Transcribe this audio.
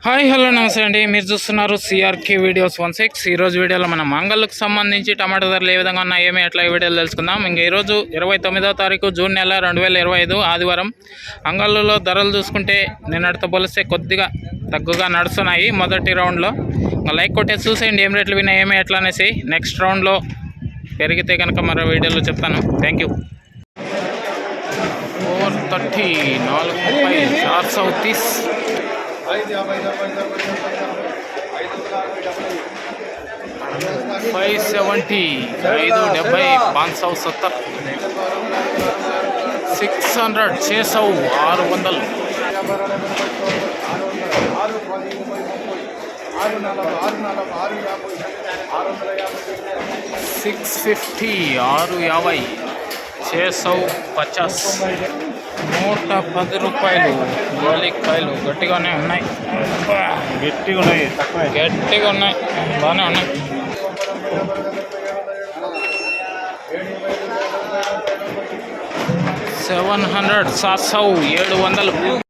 Hi hello నమస్తే అండి. మీరు చూస్తున్నారు సిఆర్కే వీడియోస్ 16. ఈరోజు వీడియోలో మన మంగళకు సంబంధించి టమాటా ధరలు ఏ విధంగా ఉన్నాయి ఏమి ఎట్లా ఈ వీడియోలో తెలుసుకుందాం. ఇంక ఈరోజు 29వ తారీఖు జూన్ నెల 2025 ఆదివారం. అంగళ్ళలో ధరలు చూసుకుంటే నిన్నటితో పోలిస్తే కొద్దిగా తగ్గుగా నడుస్తున్నాయి మొదటి రౌండ్లో. లైక్ కొట్టేసి చూసేయండి ఏం రేట్లు విన్నాయి ఏమి ఎట్లా అనేసి. నెక్స్ట్ రౌండ్లో పెరిగితే కనుక మరో వీడియోలో చెప్తాను. Thank you. 430 430 430 570 570 570 600 600 650 650 650 110 రూపాయలు. గోలికాయలు గట్టిగానే ఉన్నాయి, గట్టిగా ఉన్నాయి, బాగానే ఉన్నాయి. 700 700